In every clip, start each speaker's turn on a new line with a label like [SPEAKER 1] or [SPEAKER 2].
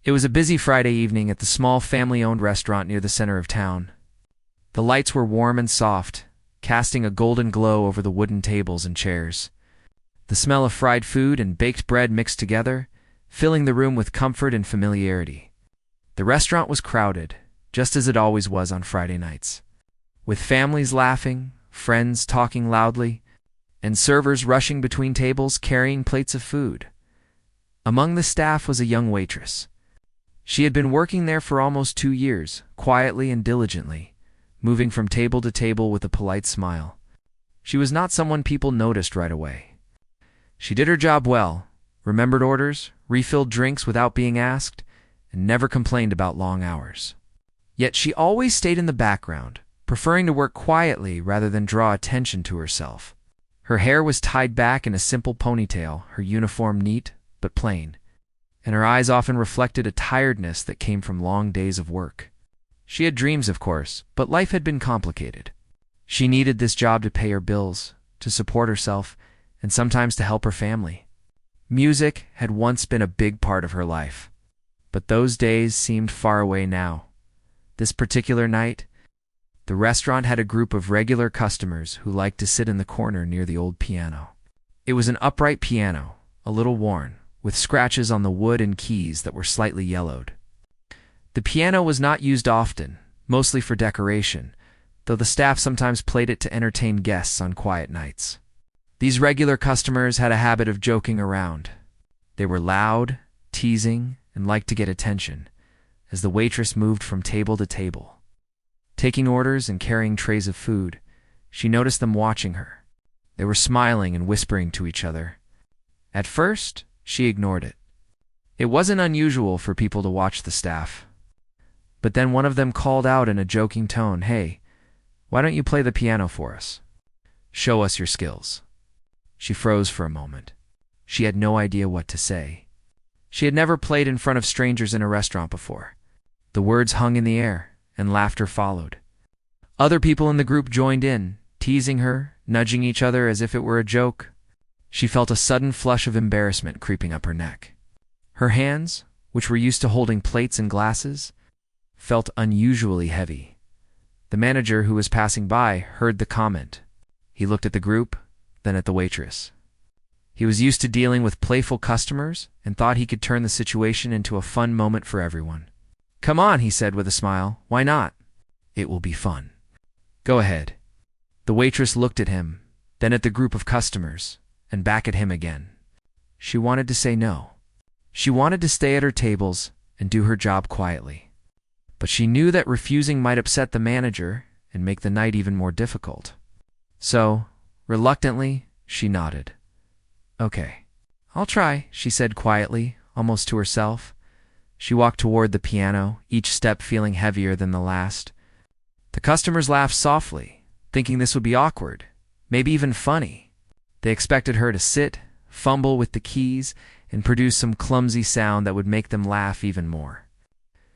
[SPEAKER 1] It was a busy Friday evening at the small family-owned restaurant near the center of town. The lights were warm and soft, casting a golden glow over the wooden tables and chairs. The smell of fried food and baked bread mixed together, filling the room with comfort and familiarity. The restaurant was crowded, just as it always was on Friday nights, with families laughing, friends talking loudly, and servers rushing between tables carrying plates of food. Among the staff was a young waitress. She had been working there for almost 2 years, quietly and diligently, moving from table to table with a polite smile. She was not someone people noticed right away. She did her job well, remembered orders, refilled drinks without being asked, and never complained about long hours. Yet she always stayed in the background, preferring to work quietly rather than draw attention to herself. Her hair was tied back in a simple ponytail, her uniform neat but plain, and her eyes often reflected a tiredness that came from long days of work. She had dreams, of course, but life had been complicated. She needed this job to pay her bills, to support herself, and sometimes to help her family. Music had once been a big part of her life, but those days seemed far away now. This particular night, the restaurant had a group of regular customers who liked to sit in the corner near the old piano. It was an upright piano, a little worn, with scratches on the wood and keys that were slightly yellowed. The piano was not used often, mostly for decoration, though the staff sometimes played it to entertain guests on quiet nights. These regular customers had a habit of joking around. They were loud, teasing, and liked to get attention, as the waitress moved from table to table. Taking orders and carrying trays of food, she noticed them watching her. They were smiling and whispering to each other. At first, she ignored it. It wasn't unusual for people to watch the staff. But then one of them called out in a joking tone, "Hey, why don't you play the piano for us? Show us your skills." She froze for a moment. She had no idea what to say. She had never played in front of strangers in a restaurant before. The words hung in the air, and laughter followed. Other people in the group joined in, teasing her, nudging each other as if it were a joke. She felt a sudden flush of embarrassment creeping up her neck. Her hands, which were used to holding plates and glasses, felt unusually heavy. The manager, who was passing by, heard the comment. He looked at the group, then at the waitress. He was used to dealing with playful customers and thought he could turn the situation into a fun moment for everyone. "Come on," he said with a smile. "Why not? It will be fun. Go ahead." The waitress looked at him, then at the group of customers, and back at him again. She wanted to say no. She wanted to stay at her tables and do her job quietly. But she knew that refusing might upset the manager and make the night even more difficult. So, reluctantly, she nodded. "Okay, I'll try," she said quietly, almost to herself. She walked toward the piano, each step feeling heavier than the last. The customers laughed softly, thinking this would be awkward, maybe even funny. They expected her to sit, fumble with the keys, and produce some clumsy sound that would make them laugh even more.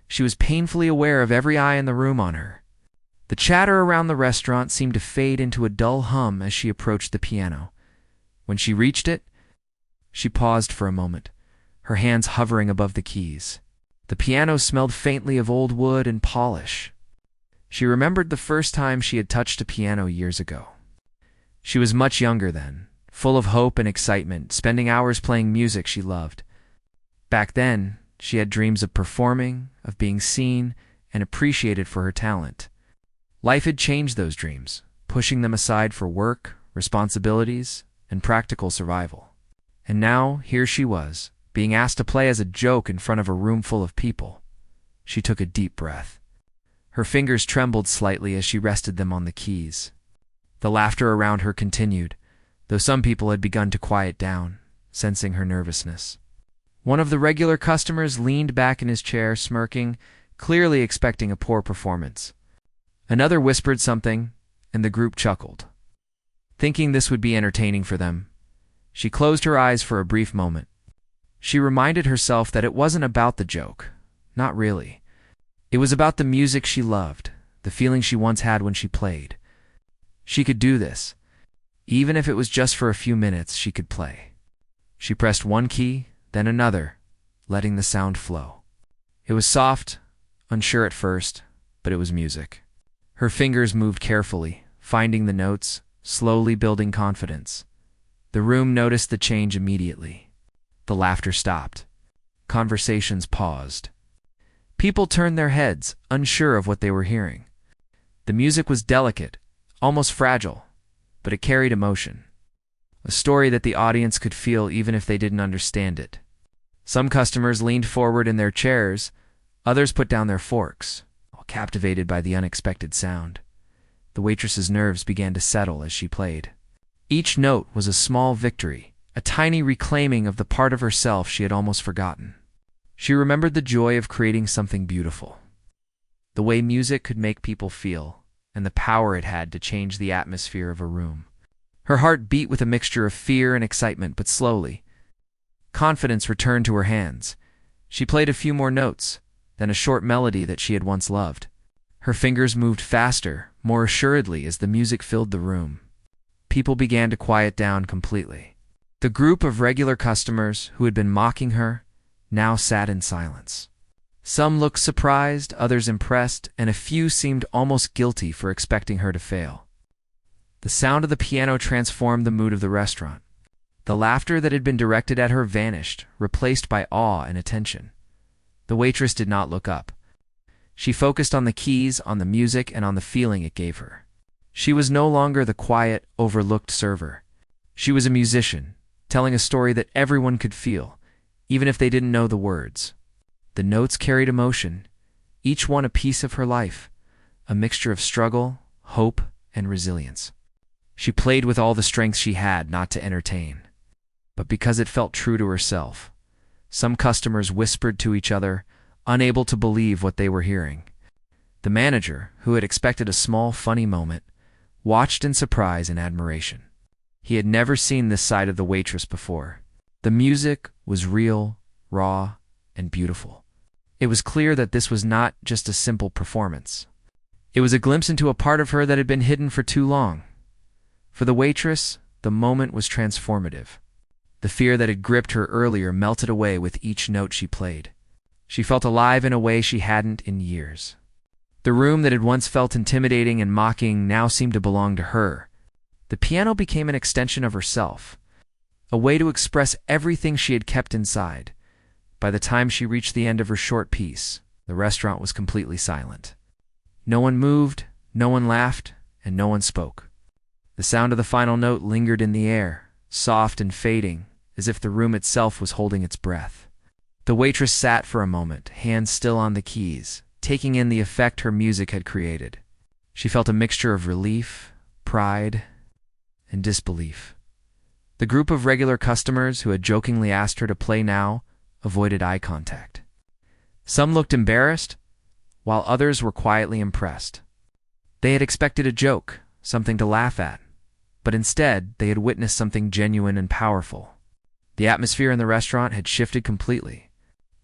[SPEAKER 1] She was painfully aware of every eye in the room on her. The chatter around the restaurant seemed to fade into a dull hum as she approached the piano. When she reached it, she paused for a moment, her hands hovering above the keys. The piano smelled faintly of old wood and polish. She remembered the first time she had touched a piano years ago. She was much younger then, full of hope and excitement, spending hours playing music she loved. Back then, she had dreams of performing, of being seen, and appreciated for her talent. Life had changed those dreams, pushing them aside for work, responsibilities, and practical survival. And now, here she was, being asked to play as a joke in front of a room full of people. She took a deep breath. Her fingers trembled slightly as she rested them on the keys. The laughter around her continued, though some people had begun to quiet down, sensing her nervousness. One of the regular customers leaned back in his chair, smirking, clearly expecting a poor performance. Another whispered something, and the group chuckled. Thinking this would be entertaining for them, she closed her eyes for a brief moment. She reminded herself that it wasn't about the joke. Not really. It was about the music she loved, the feeling she once had when she played. She could do this. Even if it was just for a few minutes, she could play. She pressed one key, then another, letting the sound flow. It was soft, unsure at first, but it was music. Her fingers moved carefully, finding the notes, slowly building confidence. The room noticed the change immediately. The laughter stopped. Conversations paused. People turned their heads, unsure of what they were hearing. The music was delicate, almost fragile, but it carried emotion. A story that the audience could feel even if they didn't understand it. Some customers leaned forward in their chairs, others put down their forks, all captivated by the unexpected sound. The waitress's nerves began to settle as she played. Each note was a small victory, a tiny reclaiming of the part of herself she had almost forgotten. She remembered the joy of creating something beautiful, the way music could make people feel, and the power it had to change the atmosphere of a room. Her heart beat with a mixture of fear and excitement, but slowly. Confidence returned to her hands. She played a few more notes, then a short melody that she had once loved. Her fingers moved faster, more assuredly as the music filled the room. People began to quiet down completely. The group of regular customers who had been mocking her now sat in silence. Some looked surprised, others impressed, and a few seemed almost guilty for expecting her to fail. The sound of the piano transformed the mood of the restaurant. The laughter that had been directed at her vanished, replaced by awe and attention. The waitress did not look up. She focused on the keys, on the music, and on the feeling it gave her. She was no longer the quiet, overlooked server. She was a musician, telling a story that everyone could feel, even if they didn't know the words. The notes carried emotion, each one a piece of her life, a mixture of struggle, hope, and resilience. She played with all the strength she had, not to entertain, but because it felt true to herself. Some customers whispered to each other, unable to believe what they were hearing. The manager, who had expected a small, funny moment, watched in surprise and admiration. He had never seen this side of the waitress before. The music was real, raw, and beautiful. It was clear that this was not just a simple performance. It was a glimpse into a part of her that had been hidden for too long. For the waitress, the moment was transformative. The fear that had gripped her earlier melted away with each note she played. She felt alive in a way she hadn't in years. The room that had once felt intimidating and mocking now seemed to belong to her. The piano became an extension of herself, a way to express everything she had kept inside. By the time she reached the end of her short piece, the restaurant was completely silent. No one moved, no one laughed, and no one spoke. The sound of the final note lingered in the air, soft and fading, as if the room itself was holding its breath. The waitress sat for a moment, hands still on the keys, taking in the effect her music had created. She felt a mixture of relief, pride, and disbelief. The group of regular customers who had jokingly asked her to play now avoided eye contact. Some looked embarrassed, while others were quietly impressed. They had expected a joke, something to laugh at, but instead they had witnessed something genuine and powerful. The atmosphere in the restaurant had shifted completely.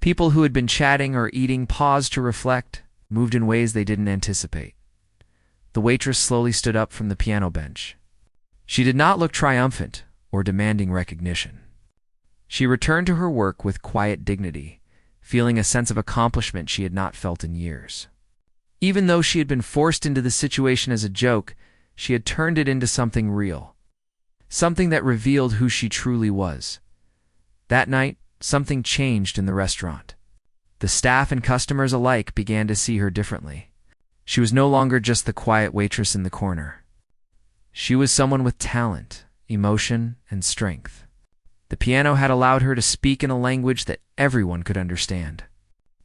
[SPEAKER 1] People who had been chatting or eating paused to reflect, moved in ways they didn't anticipate. The waitress slowly stood up from the piano bench. She did not look triumphant or demanding recognition. She returned to her work with quiet dignity, feeling a sense of accomplishment she had not felt in years. Even though she had been forced into the situation as a joke, she had turned it into something real, something that revealed who she truly was. That night, something changed in the restaurant. The staff and customers alike began to see her differently. She was no longer just the quiet waitress in the corner. She was someone with talent, emotion, and strength. The piano had allowed her to speak in a language that everyone could understand.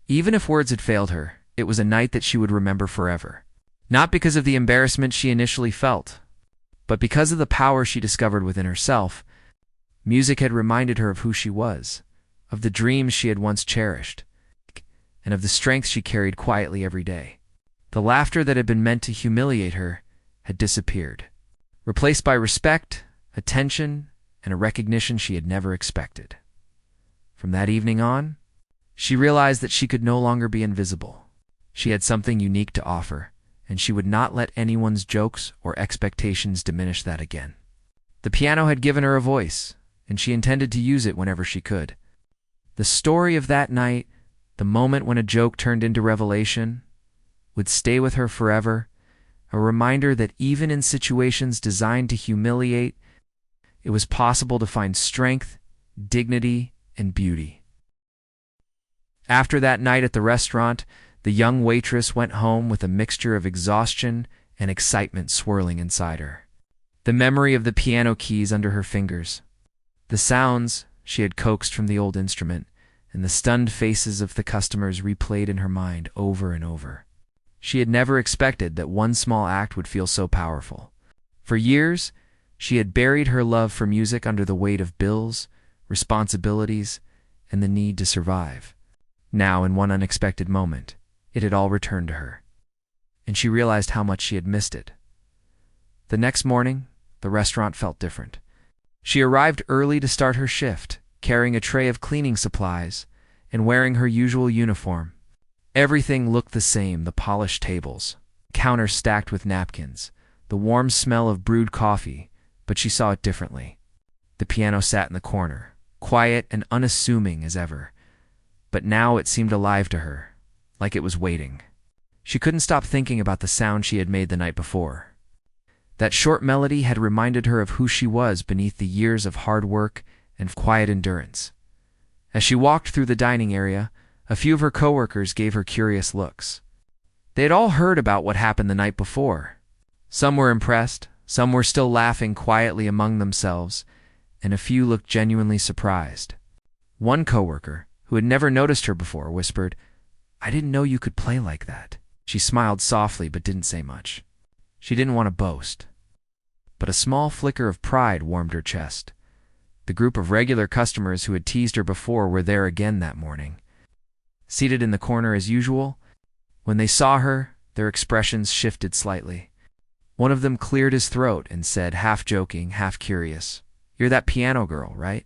[SPEAKER 1] Even if words had failed her, it was a night that she would remember forever. Not because of the embarrassment she initially felt, but because of the power she discovered within herself. Music had reminded her of who she was, of the dreams she had once cherished, and of the strength she carried quietly every day. The laughter that had been meant to humiliate her had disappeared, replaced by respect, attention, and a recognition she had never expected. From that evening on, she realized that she could no longer be invisible. She had something unique to offer, and she would not let anyone's jokes or expectations diminish that again. The piano had given her a voice, and she intended to use it whenever she could. The story of that night, The moment when a joke turned into revelation would stay with her forever, a reminder that even in situations designed to humiliate, it was possible to find strength, dignity, and beauty. After that night at the restaurant, the young waitress went home with a mixture of exhaustion and excitement swirling inside her. The memory of the piano keys under her fingers, the sounds she had coaxed from the old instrument, and the stunned faces of the customers replayed in her mind over and over. She had never expected that one small act would feel so powerful. For years, she had buried her love for music under the weight of bills, responsibilities, and the need to survive. Now, in one unexpected moment, it had all returned to her, and she realized how much she had missed it. The next morning, the restaurant felt different. She arrived early to start her shift, carrying a tray of cleaning supplies and wearing her usual uniform. Everything looked the same: the polished tables, counters stacked with napkins, the warm smell of brewed coffee, but she saw it differently. The piano sat in the corner, quiet and unassuming as ever, but now it seemed alive to her, like it was waiting. She couldn't stop thinking about the sound she had made the night before. That short melody had reminded her of who she was beneath the years of hard work and quiet endurance. As she walked through the dining area, a few of her coworkers gave her curious looks. They had all heard about what happened the night before. Some were impressed, some were still laughing quietly among themselves, and a few looked genuinely surprised. One coworker, who had never noticed her before, whispered, "I didn't know you could play like that." She smiled softly but didn't say much. She didn't want to boast. But a small flicker of pride warmed her chest. The group of regular customers who had teased her before were there again that morning. Seated in the corner as usual, when they saw her, their expressions shifted slightly. One of them cleared his throat and said, half joking, half curious, "You're that piano girl, right?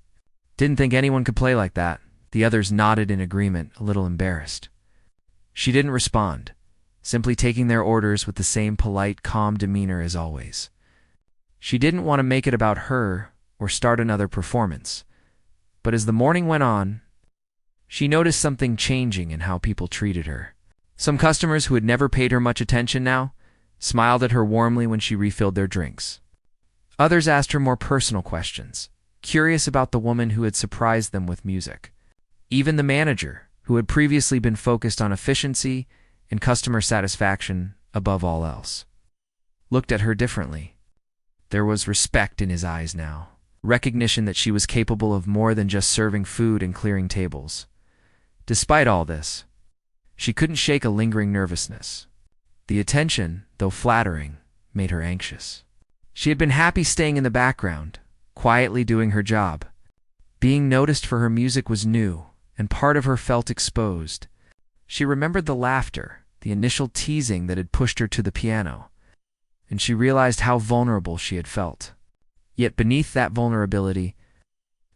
[SPEAKER 1] Didn't think anyone could play like that." The others nodded in agreement, a little embarrassed. She didn't respond, simply taking their orders with the same polite, calm demeanor as always. She didn't want to make it about her or start another performance, but as the morning went on, she noticed something changing in how people treated her. Some customers who had never paid her much attention now smiled at her warmly when she refilled their drinks. Others asked her more personal questions, curious about the woman who had surprised them with music. Even the manager, who had previously been focused on efficiency and customer satisfaction above all else, looked at her differently. There was respect in his eyes now, recognition that she was capable of more than just serving food and clearing tables. Despite all this, she couldn't shake a lingering nervousness. The attention, though flattering, made her anxious. She had been happy staying in the background, quietly doing her job. Being noticed for her music was new, and part of her felt exposed. She remembered the laughter, the initial teasing that had pushed her to the piano, and she realized how vulnerable she had felt. Yet beneath that vulnerability,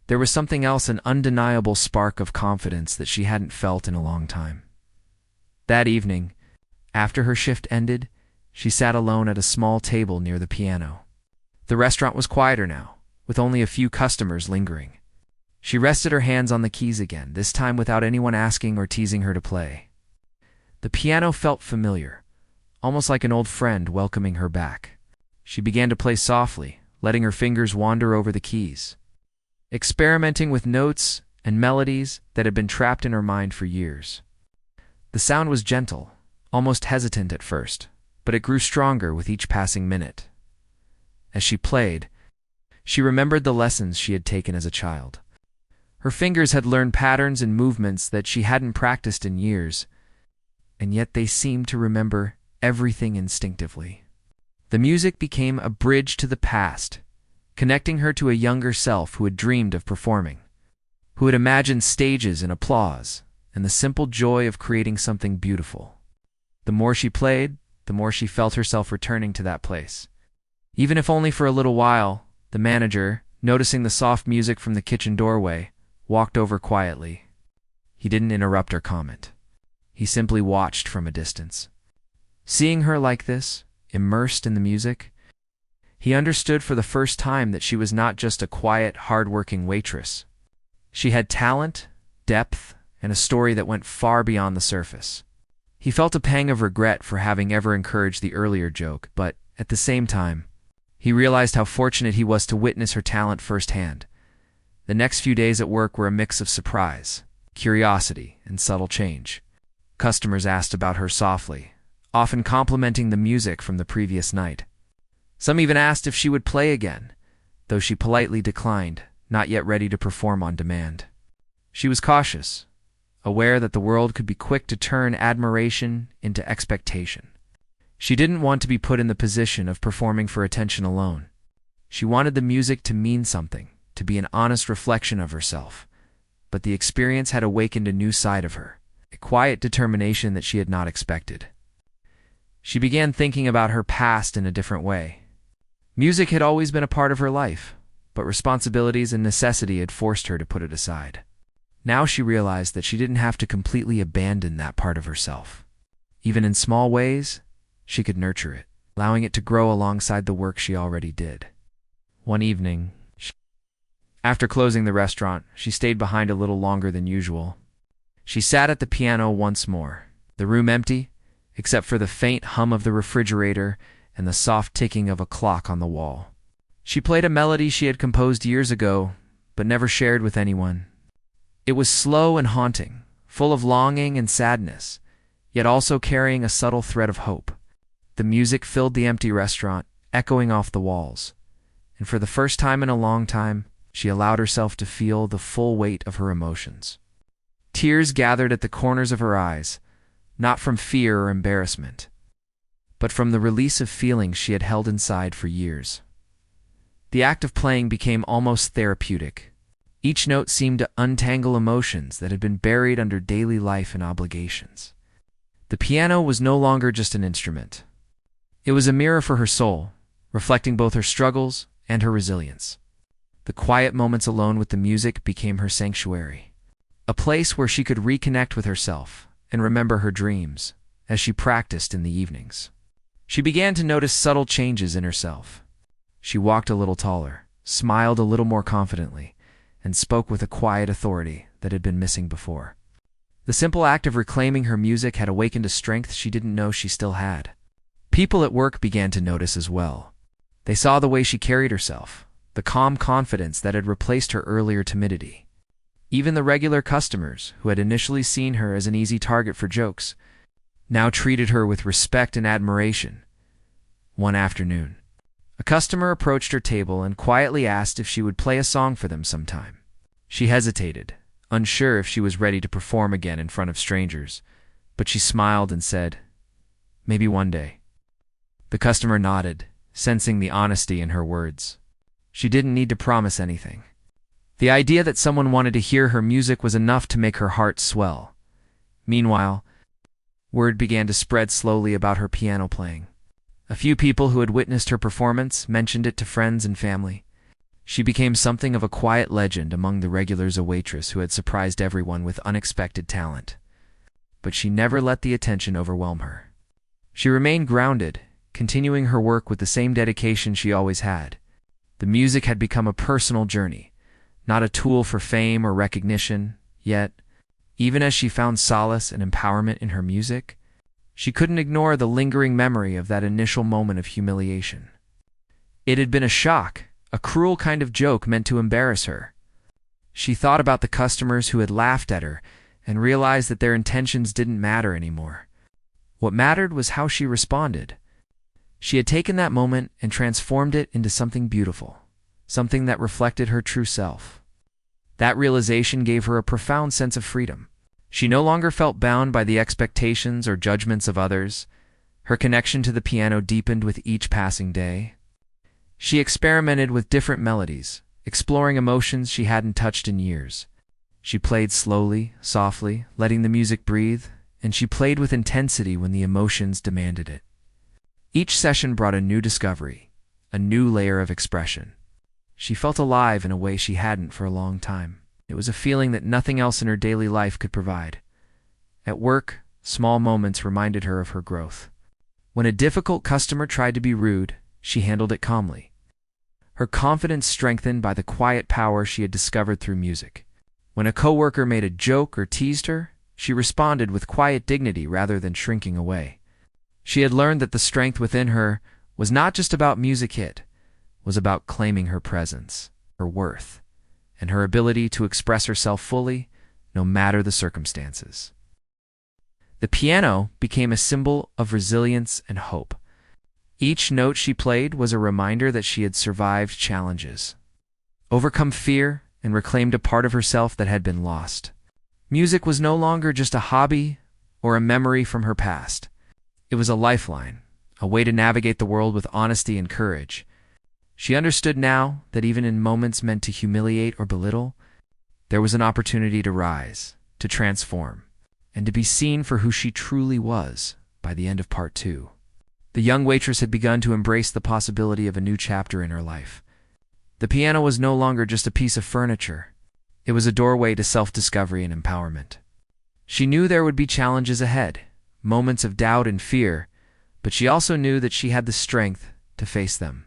[SPEAKER 1] there was something else, an undeniable spark of confidence that she hadn't felt in a long time. That evening, after her shift ended, she sat alone at a small table near the piano. The restaurant was quieter now, with only a few customers lingering. She rested her hands on the keys again, this time without anyone asking or teasing her to play. The piano felt familiar, almost like an old friend welcoming her back. She began to play softly, letting her fingers wander over the keys, experimenting with notes and melodies that had been trapped in her mind for years. The sound was gentle, almost hesitant at first, but it grew stronger with each passing minute. As she played, she remembered the lessons she had taken as a child. Her fingers had learned patterns and movements that she hadn't practiced in years, and yet they seemed to remember everything instinctively. The music became a bridge to the past, connecting her to a younger self who had dreamed of performing, who had imagined stages and applause, and the simple joy of creating something beautiful. The more she played, the more she felt herself returning to that place. Even if only for a little while, the manager, noticing the soft music from the kitchen doorway, walked over quietly. He didn't interrupt or comment. He simply watched from a distance. Seeing her like this, immersed in the music, he understood for the first time that she was not just a quiet, hard-working waitress. She had talent, depth, and a story that went far beyond the surface. He felt a pang of regret for having ever encouraged the earlier joke, but, at the same time, he realized how fortunate he was to witness her talent firsthand. The next few days at work were a mix of surprise, curiosity, and subtle change. Customers asked about her softly, often complimenting the music from the previous night. Some even asked if she would play again, though she politely declined, not yet ready to perform on demand. She was cautious, aware that the world could be quick to turn admiration into expectation. She didn't want to be put in the position of performing for attention alone. She wanted the music to mean something, to be an honest reflection of herself. But the experience had awakened a new side of her, a quiet determination that she had not expected. She began thinking about her past in a different way. Music had always been a part of her life, but responsibilities and necessity had forced her to put it aside. Now she realized that she didn't have to completely abandon that part of herself. Even in small ways, she could nurture it, allowing it to grow alongside the work she already did. One evening, after closing the restaurant, she stayed behind a little longer than usual. She sat at the piano once more, the room empty, except for the faint hum of the refrigerator and the soft ticking of a clock on the wall. She played a melody she had composed years ago, but never shared with anyone. It was slow and haunting, full of longing and sadness, yet also carrying a subtle thread of hope. The music filled the empty restaurant, echoing off the walls, and for the first time in a long time, she allowed herself to feel the full weight of her emotions. Tears gathered at the corners of her eyes, not from fear or embarrassment, but from the release of feelings she had held inside for years. The act of playing became almost therapeutic. Each note seemed to untangle emotions that had been buried under daily life and obligations. The piano was no longer just an instrument. It was a mirror for her soul, reflecting both her struggles and her resilience. The quiet moments alone with the music became her sanctuary, a place where she could reconnect with herself and remember her dreams as she practiced in the evenings. She began to notice subtle changes in herself. She walked a little taller, smiled a little more confidently, and spoke with a quiet authority that had been missing before. The simple act of reclaiming her music had awakened a strength she didn't know she still had. People at work began to notice as well. They saw the way she carried herself, the calm confidence that had replaced her earlier timidity. Even the regular customers, who had initially seen her as an easy target for jokes, now treated her with respect and admiration. One afternoon, a customer approached her table and quietly asked if she would play a song for them sometime. She hesitated, unsure if she was ready to perform again in front of strangers, but she smiled and said, "Maybe one day." The customer nodded, sensing the honesty in her words. She didn't need to promise anything. The idea that someone wanted to hear her music was enough to make her heart swell. Meanwhile, word began to spread slowly about her piano playing. A few people who had witnessed her performance mentioned it to friends and family. She became something of a quiet legend among the regulars, a waitress who had surprised everyone with unexpected talent. But she never let the attention overwhelm her. She remained grounded, continuing her work with the same dedication she always had. The music had become a personal journey, not a tool for fame or recognition, yet, even as she found solace and empowerment in her music, she couldn't ignore the lingering memory of that initial moment of humiliation. It had been a shock, a cruel kind of joke meant to embarrass her. She thought about the customers who had laughed at her and realized that their intentions didn't matter anymore. What mattered was how she responded. She had taken that moment and transformed it into something beautiful, something that reflected her true self. That realization gave her a profound sense of freedom. She no longer felt bound by the expectations or judgments of others. Her connection to the piano deepened with each passing day. She experimented with different melodies, exploring emotions she hadn't touched in years. She played slowly, softly, letting the music breathe, and she played with intensity when the emotions demanded it. Each session brought a new discovery, a new layer of expression. She felt alive in a way she hadn't for a long time. It was a feeling that nothing else in her daily life could provide. At work, small moments reminded her of her growth. When a difficult customer tried to be rude, she handled it calmly. Her confidence strengthened by the quiet power she had discovered through music. When a coworker made a joke or teased her, she responded with quiet dignity rather than shrinking away. She had learned that the strength within her was not just about music hit, was about claiming her presence, her worth, and her ability to express herself fully, no matter the circumstances. The piano became a symbol of resilience and hope. Each note she played was a reminder that she had survived challenges, overcome fear, and reclaimed a part of herself that had been lost. Music was no longer just a hobby or a memory from her past. It was a lifeline, a way to navigate the world with honesty and courage. She understood now that even in moments meant to humiliate or belittle, there was an opportunity to rise, to transform, and to be seen for who she truly was by the end of part 2. The young waitress had begun to embrace the possibility of a new chapter in her life. The piano was no longer just a piece of furniture. It was a doorway to self-discovery and empowerment. She knew there would be challenges ahead, moments of doubt and fear, but she also knew that she had the strength to face them.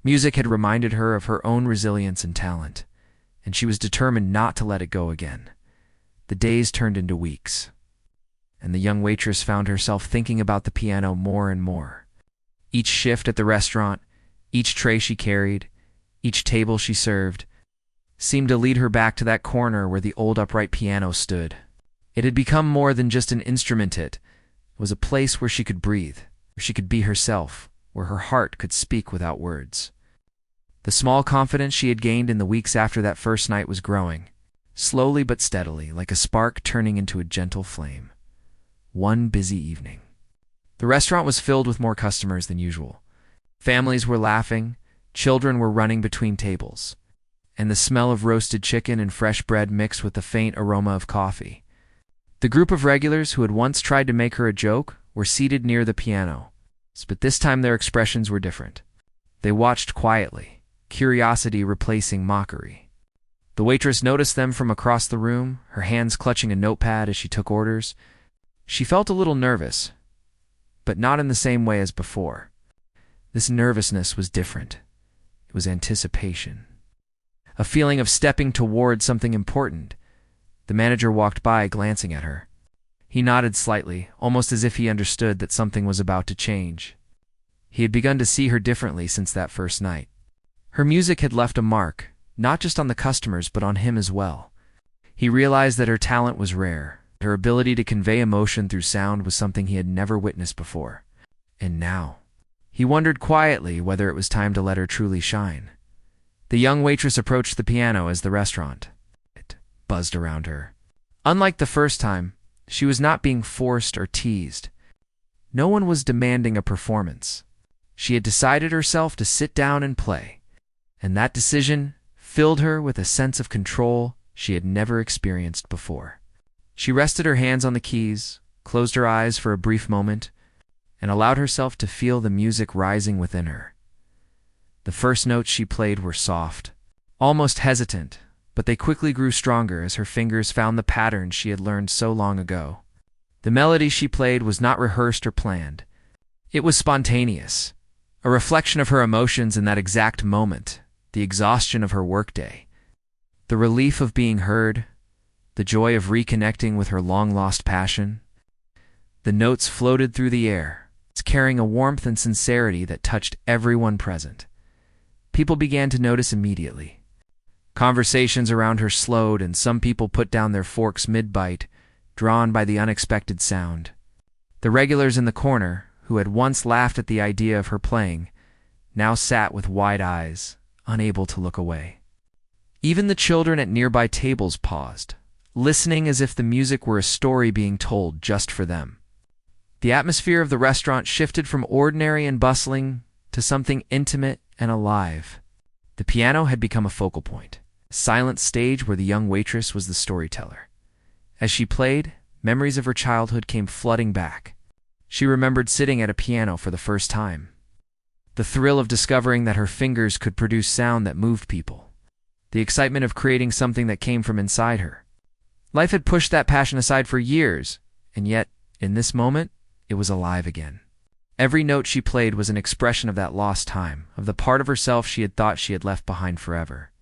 [SPEAKER 1] Music had reminded her of her own resilience and talent, and she was determined not to let it go again. The days turned into weeks, and the young waitress found herself thinking about the piano more and more. Each shift at the restaurant, each tray she carried, each table she served, seemed to lead her back to that corner where the old upright piano stood. It had become more than just an instrument. It was a place where she could breathe, where she could be herself, where her heart could speak without words. The small confidence she had gained in the weeks after that first night was growing, slowly but steadily, like a spark turning into a gentle flame. One busy evening. The restaurant was filled with more customers than usual. Families were laughing, children were running between tables, and the smell of roasted chicken and fresh bread mixed with the faint aroma of coffee. The group of regulars who had once tried to make her a joke were seated near the piano, but this time their expressions were different. They watched quietly, curiosity replacing mockery. The waitress noticed them from across the room, her hands clutching a notepad as she took orders. She felt a little nervous, but not in the same way as before. This nervousness was different. It was anticipation. A feeling of stepping toward something important. The manager walked by, glancing at her. He nodded slightly, almost as if he understood that something was about to change. He had begun to see her differently since that first night. Her music had left a mark, not just on the customers, but on him as well. He realized that her talent was rare. Her ability to convey emotion through sound was something he had never witnessed before. And now, he wondered quietly whether it was time to let her truly shine. The young waitress approached the piano as the restaurant. It buzzed around her. Unlike the first time, she was not being forced or teased. No one was demanding a performance. She had decided herself to sit down and play, and that decision filled her with a sense of control she had never experienced before. She rested her hands on the keys, closed her eyes for a brief moment, and allowed herself to feel the music rising within her. The first notes she played were soft, almost hesitant, but they quickly grew stronger as her fingers found the patterns she had learned so long ago. The melody she played was not rehearsed or planned. It was spontaneous, a reflection of her emotions in that exact moment, the exhaustion of her workday, the relief of being heard, the joy of reconnecting with her long-lost passion. The notes floated through the air, carrying a warmth and sincerity that touched everyone present. People began to notice immediately. Conversations around her slowed, and some people put down their forks mid-bite, drawn by the unexpected sound. The regulars in the corner, who had once laughed at the idea of her playing, now sat with wide eyes, unable to look away. Even the children at nearby tables paused, listening as if the music were a story being told just for them. The atmosphere of the restaurant shifted from ordinary and bustling to something intimate and alive. The piano had become a focal point, a silent stage where the young waitress was the storyteller. As she played, memories of her childhood came flooding back. She remembered sitting at a piano for the first time, the thrill of discovering that her fingers could produce sound that moved people, the excitement of creating something that came from inside her. Life had pushed that passion aside for years, and yet, in this moment, it was alive again. Every note she played was an expression of that lost time, of the part of herself she had thought she had left behind forever.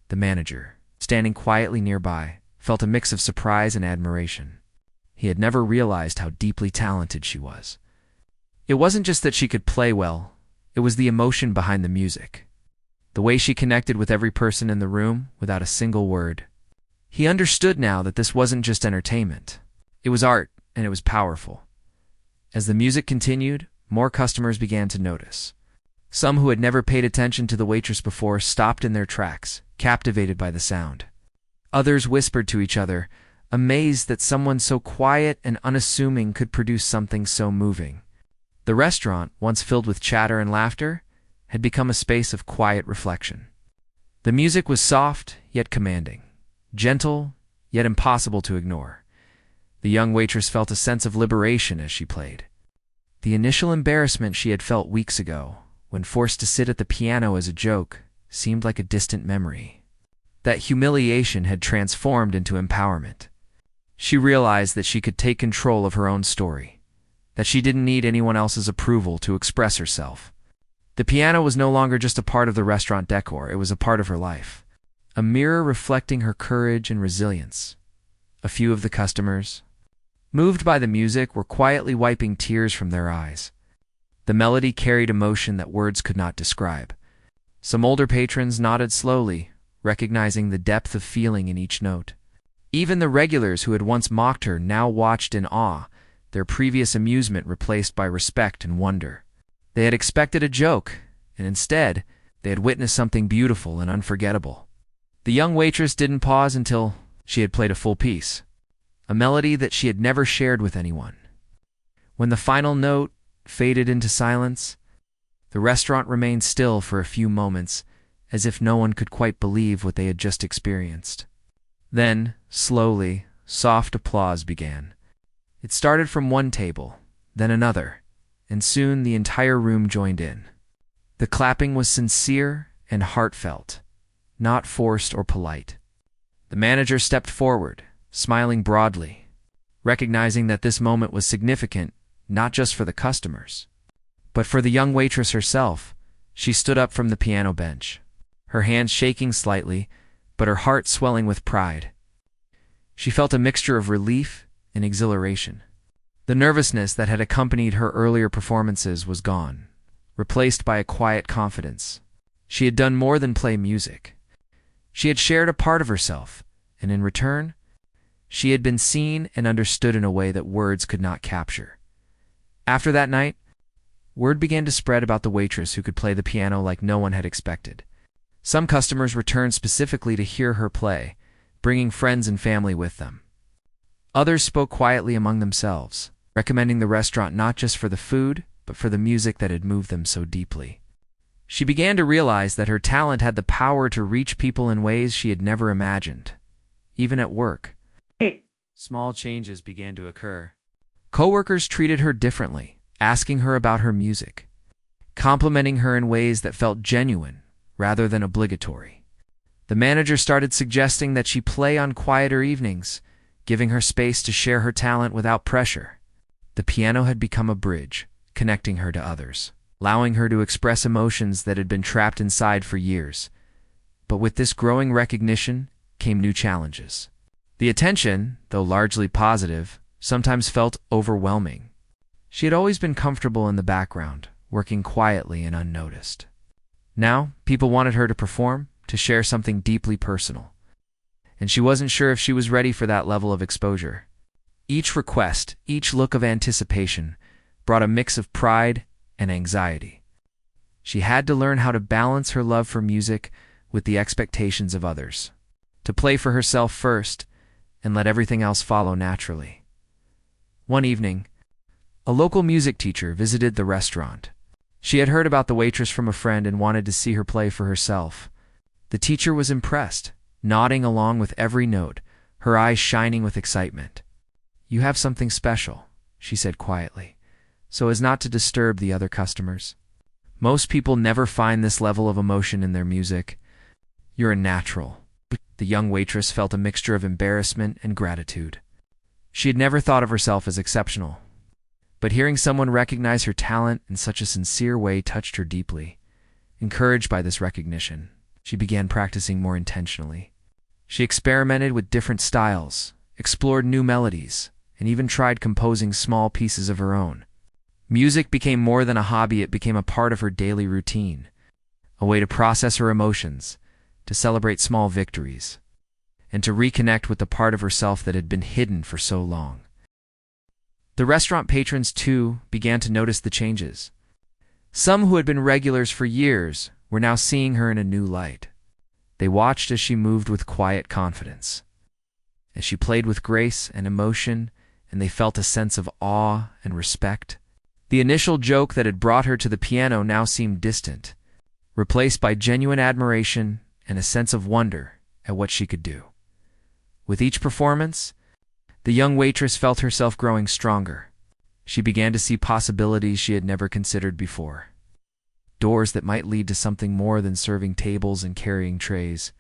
[SPEAKER 1] The manager, standing quietly nearby, felt a mix of surprise and admiration. He had never realized how deeply talented she was. It wasn't just that she could play well, it was the emotion behind the music. The way she connected with every person in the room without a single word. He understood now that this wasn't just entertainment. It was art, and it was powerful. As the music continued, more customers began to notice. Some who had never paid attention to the waitress before stopped in their tracks, captivated by the sound. Others whispered to each other, amazed that someone so quiet and unassuming could produce something so moving. The restaurant, once filled with chatter and laughter, had become a space of quiet reflection. The music was soft, yet commanding. Gentle, yet impossible to ignore. The young waitress felt a sense of liberation as she played. The initial embarrassment she had felt weeks ago, when forced to sit at the piano as a joke, seemed like a distant memory. That humiliation had transformed into empowerment. She realized that she could take control of her own story, that she didn't need anyone else's approval to express herself. The piano was no longer just a part of the restaurant decor, it was a part of her life. A mirror reflecting her courage and resilience. A few of the customers, moved by the music, were quietly wiping tears from their eyes. The melody carried emotion that words could not describe. Some older patrons nodded slowly, recognizing the depth of feeling in each note. Even the regulars who had once mocked her now watched in awe, their previous amusement replaced by respect and wonder. They had expected a joke, and instead, they had witnessed something beautiful and unforgettable. The young waitress didn't pause until she had played a full piece, a melody that she had never shared with anyone. When the final note faded into silence, the restaurant remained still for a few moments, as if no one could quite believe what they had just experienced. Then, slowly, soft applause began. It started from one table, then another, and soon the entire room joined in. The clapping was sincere and heartfelt, not forced or polite. The manager stepped forward, smiling broadly, recognizing that this moment was significant not just for the customers, but for the young waitress herself. She stood up from the piano bench, her hands shaking slightly, but her heart swelling with pride. She felt a mixture of relief and exhilaration. The nervousness that had accompanied her earlier performances was gone, replaced by a quiet confidence. She had done more than play music. She had shared a part of herself, and in return, she had been seen and understood in a way that words could not capture. After that night, word began to spread about the waitress who could play the piano like no one had expected. Some customers returned specifically to hear her play, bringing friends and family with them. Others spoke quietly among themselves, recommending the restaurant not just for the food, but for the music that had moved them so deeply. She began to realize that her talent had the power to reach people in ways she had never imagined, even at work. Small changes began to occur. Coworkers treated her differently, asking her about her music, complimenting her in ways that felt genuine rather than obligatory. The manager started suggesting that she play on quieter evenings, giving her space to share her talent without pressure. The piano had become a bridge, connecting her to others, allowing her to express emotions that had been trapped inside for years. But with this growing recognition came new challenges. The attention, though largely positive, sometimes felt overwhelming. She had always been comfortable in the background, working quietly and unnoticed. Now, people wanted her to perform, to share something deeply personal. And she wasn't sure if she was ready for that level of exposure. Each request, each look of anticipation, brought a mix of pride and anxiety. She had to learn how to balance her love for music with the expectations of others, to play for herself first and let everything else follow naturally. One evening, a local music teacher visited the restaurant. She had heard about the waitress from a friend and wanted to see her play for herself. The teacher was impressed, nodding along with every note, her eyes shining with excitement. "You have something special," she said quietly, so as not to disturb the other customers. "Most people never find this level of emotion in their music. You're a natural." The young waitress felt a mixture of embarrassment and gratitude. She had never thought of herself as exceptional, but hearing someone recognize her talent in such a sincere way touched her deeply. Encouraged by this recognition, she began practicing more intentionally. She experimented with different styles, explored new melodies, and even tried composing small pieces of her own. Music became more than a hobby, it became a part of her daily routine, a way to process her emotions, to celebrate small victories, and to reconnect with the part of herself that had been hidden for so long. The restaurant patrons, too, began to notice the changes. Some who had been regulars for years were now seeing her in a new light. They watched as she moved with quiet confidence, as she played with grace and emotion, and they felt a sense of awe and respect. The initial joke that had brought her to the piano now seemed distant, replaced by genuine admiration and a sense of wonder at what she could do. With each performance, the young waitress felt herself growing stronger. She began to see possibilities she had never considered before. Doors that might lead to something more than serving tables and carrying trays.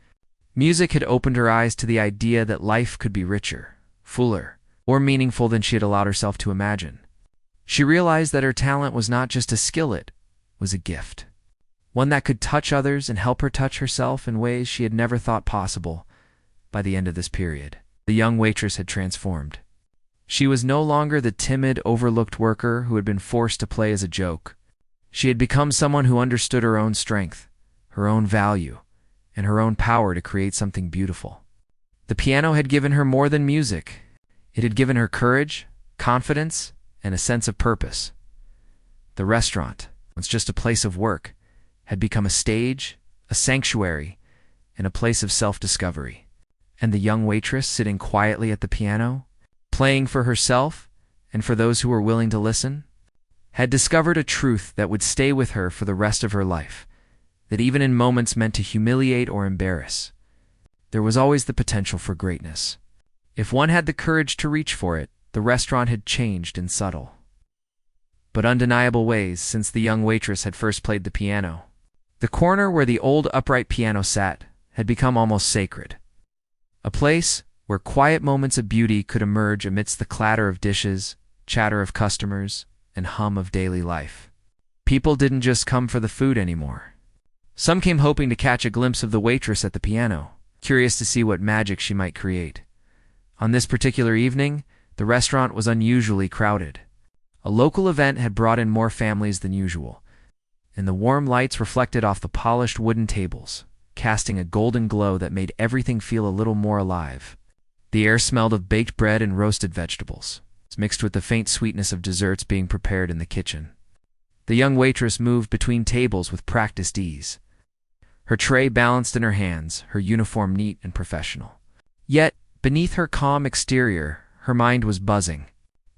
[SPEAKER 1] Music had opened her eyes to the idea that life could be richer, fuller, more meaningful than she had allowed herself to imagine. She realized that her talent was not just a skill, it was a gift. One that could touch others and help her touch herself in ways she had never thought possible. By the end of this period, the young waitress had transformed. She was no longer the timid, overlooked worker who had been forced to play as a joke. She had become someone who understood her own strength, her own value, and her own power to create something beautiful. The piano had given her more than music. It had given her courage, confidence, and a sense of purpose. The restaurant, once just a place of work, had become a stage, a sanctuary, and a place of self-discovery. And the young waitress, sitting quietly at the piano, playing for herself and for those who were willing to listen, had discovered a truth that would stay with her for the rest of her life, that even in moments meant to humiliate or embarrass, there was always the potential for greatness. If one had the courage to reach for it, the restaurant had changed in subtle but undeniable ways since the young waitress had first played the piano. The corner where the old upright piano sat had become almost sacred, a place where quiet moments of beauty could emerge amidst the clatter of dishes, chatter of customers, and hum of daily life. People didn't just come for the food anymore. Some came hoping to catch a glimpse of the waitress at the piano, curious to see what magic she might create. On this particular evening, the restaurant was unusually crowded. A local event had brought in more families than usual, and the warm lights reflected off the polished wooden tables, casting a golden glow that made everything feel a little more alive. The air smelled of baked bread and roasted vegetables, mixed with the faint sweetness of desserts being prepared in the kitchen. The young waitress moved between tables with practiced ease, her tray balanced in her hands, her uniform neat and professional. Yet, beneath her calm exterior, her mind was buzzing.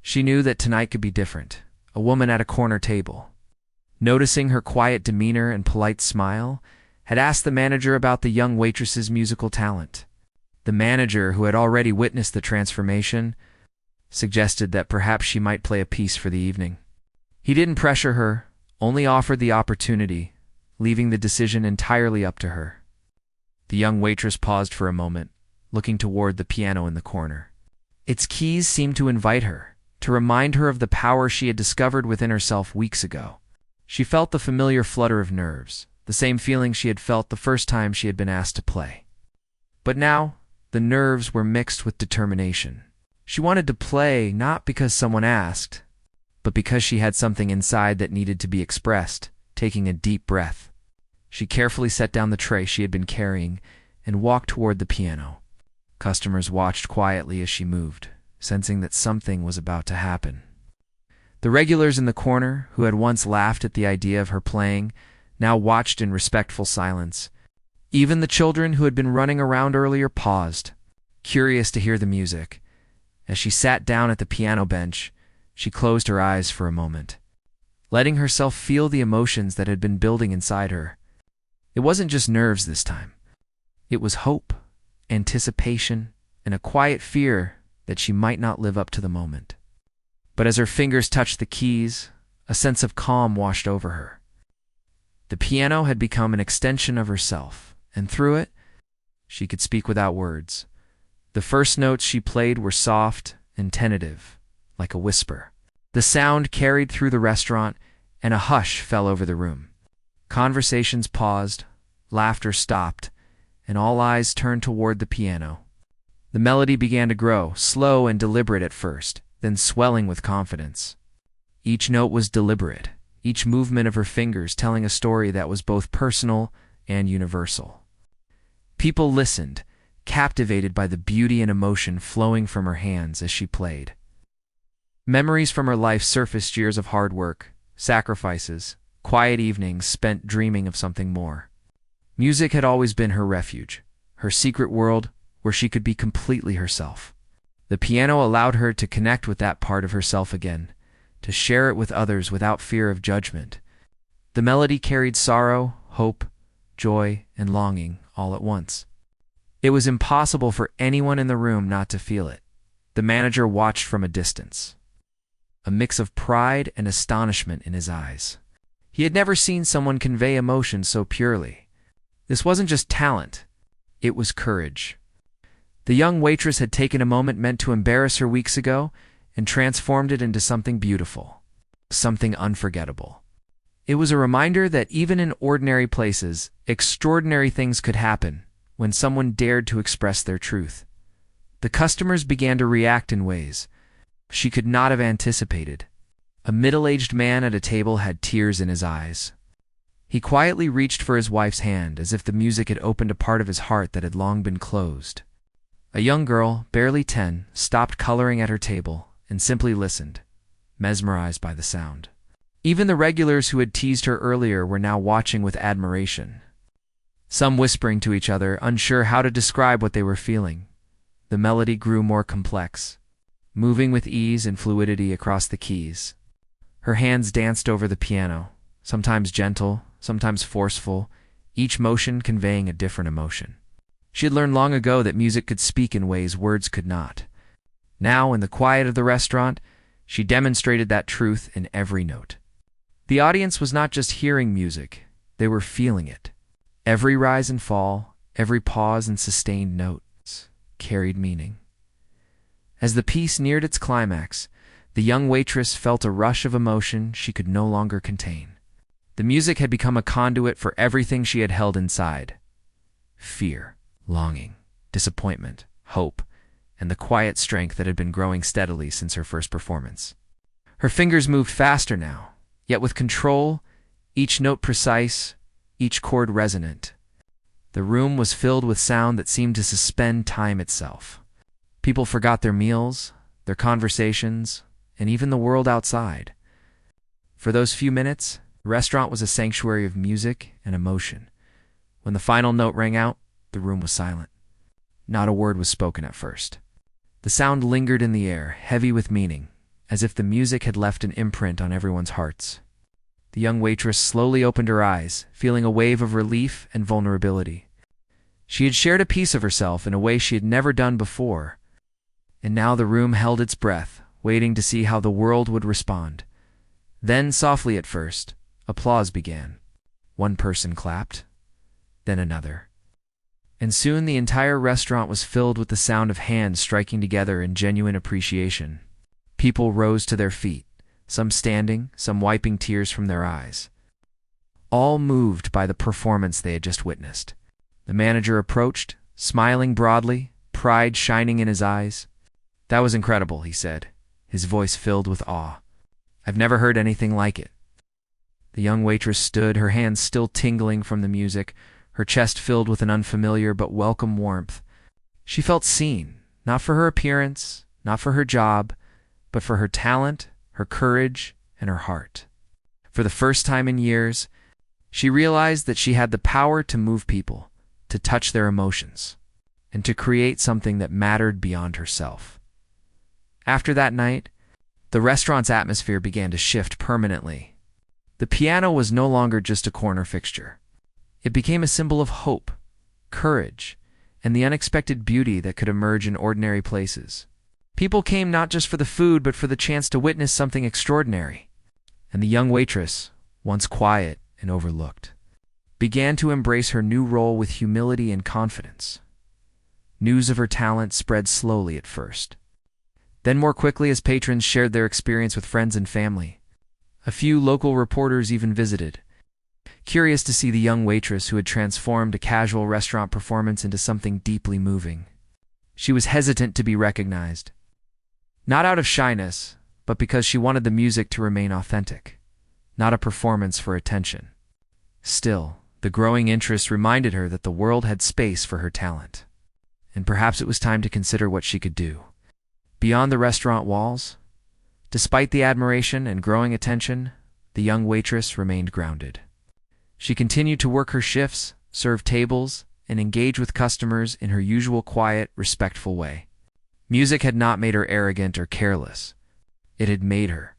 [SPEAKER 1] She knew that tonight could be different. A woman at a corner table, noticing her quiet demeanor and polite smile, had asked the manager about the young waitress's musical talent. The manager, who had already witnessed the transformation, suggested that perhaps she might play a piece for the evening. He didn't pressure her, only offered the opportunity, leaving the decision entirely up to her. The young waitress paused for a moment, looking toward the piano in the corner. Its keys seemed to invite her, to remind her of the power she had discovered within herself weeks ago. She felt the familiar flutter of nerves, the same feeling she had felt the first time she had been asked to play. But now, the nerves were mixed with determination. She wanted to play not because someone asked, but because she had something inside that needed to be expressed. Taking a deep breath, she carefully set down the tray she had been carrying and walked toward the piano. Customers watched quietly as she moved, sensing that something was about to happen. The regulars in the corner, who had once laughed at the idea of her playing, now watched in respectful silence. Even the children who had been running around earlier paused, curious to hear the music. As she sat down at the piano bench, she closed her eyes for a moment, letting herself feel the emotions that had been building inside her. It wasn't just nerves this time. It was hope, anticipation, and a quiet fear that she might not live up to the moment. But as her fingers touched the keys, a sense of calm washed over her. The piano had become an extension of herself, and through it, she could speak without words. The first notes she played were soft and tentative, like a whisper. The sound carried through the restaurant, and a hush fell over the room. Conversations paused, laughter stopped, and all eyes turned toward the piano. The melody began to grow, slow and deliberate at first, then swelling with confidence. Each note was deliberate, each movement of her fingers telling a story that was both personal and universal. People listened, captivated by the beauty and emotion flowing from her hands as she played. Memories from her life surfaced, years of hard work, sacrifices, quiet evenings spent dreaming of something more. Music had always been her refuge, her secret world where she could be completely herself. The piano allowed her to connect with that part of herself again, to share it with others without fear of judgment. The melody carried sorrow, hope, joy, and longing all at once. It was impossible for anyone in the room not to feel it. The manager watched from a distance, a mix of pride and astonishment in his eyes. He had never seen someone convey emotion so purely. This wasn't just talent, it was courage. The young waitress had taken a moment meant to embarrass her weeks ago and transformed it into something beautiful, something unforgettable. It was a reminder that even in ordinary places, extraordinary things could happen when someone dared to express their truth. The customers began to react in ways she could not have anticipated. A middle-aged man at a table had tears in his eyes. He quietly reached for his wife's hand as if the music had opened a part of his heart that had long been closed. A young girl, barely 10, stopped coloring at her table and simply listened, mesmerized by the sound. Even the regulars who had teased her earlier were now watching with admiration, some whispering to each other, unsure how to describe what they were feeling. The melody grew more complex, moving with ease and fluidity across the keys. Her hands danced over the piano, sometimes gentle, sometimes forceful, each motion conveying a different emotion. She had learned long ago that music could speak in ways words could not. Now, in the quiet of the restaurant, she demonstrated that truth in every note. The audience was not just hearing music, they were feeling it. Every rise and fall, every pause and sustained notes carried meaning. As the piece neared its climax, the young waitress felt a rush of emotion she could no longer contain. The music had become a conduit for everything she had held inside: fear, longing, disappointment, hope, and the quiet strength that had been growing steadily since her first performance. Her fingers moved faster now, yet with control, each note precise, each chord resonant. The room was filled with sound that seemed to suspend time itself. People forgot their meals, their conversations, and even the world outside. For those few minutes, the restaurant was a sanctuary of music and emotion. When the final note rang out, the room was silent. Not a word was spoken at first. The sound lingered in the air, heavy with meaning, as if the music had left an imprint on everyone's hearts. The young waitress slowly opened her eyes, feeling a wave of relief and vulnerability. She had shared a piece of herself in a way she had never done before, and now the room held its breath, waiting to see how the world would respond. Then, softly at first, applause began. One person clapped, then another. And soon the entire restaurant was filled with the sound of hands striking together in genuine appreciation. People rose to their feet, some standing, some wiping tears from their eyes, all moved by the performance they had just witnessed. The manager approached, smiling broadly, pride shining in his eyes. "That was incredible," he said, his voice filled with awe. "I've never heard anything like it." The young waitress stood, her hands still tingling from the music, her chest filled with an unfamiliar but welcome warmth. She felt seen, not for her appearance, not for her job, but for her talent, her courage, and her heart. For the first time in years, she realized that she had the power to move people, to touch their emotions, and to create something that mattered beyond herself. After that night, the restaurant's atmosphere began to shift permanently. The piano was no longer just a corner fixture. It became a symbol of hope, courage, and the unexpected beauty that could emerge in ordinary places. People came not just for the food, but for the chance to witness something extraordinary. And the young waitress, once quiet and overlooked, began to embrace her new role with humility and confidence. News of her talent spread slowly at first, then more quickly as patrons shared their experience with friends and family. A few local reporters even visited, curious to see the young waitress who had transformed a casual restaurant performance into something deeply moving. She was hesitant to be recognized, not out of shyness, but because she wanted the music to remain authentic, not a performance for attention. Still, the growing interest reminded her that the world had space for her talent, and perhaps it was time to consider what she could do beyond the restaurant walls. Despite the admiration and growing attention, the young waitress remained grounded. She continued to work her shifts, serve tables, and engage with customers in her usual quiet, respectful way. Music had not made her arrogant or careless. It had made her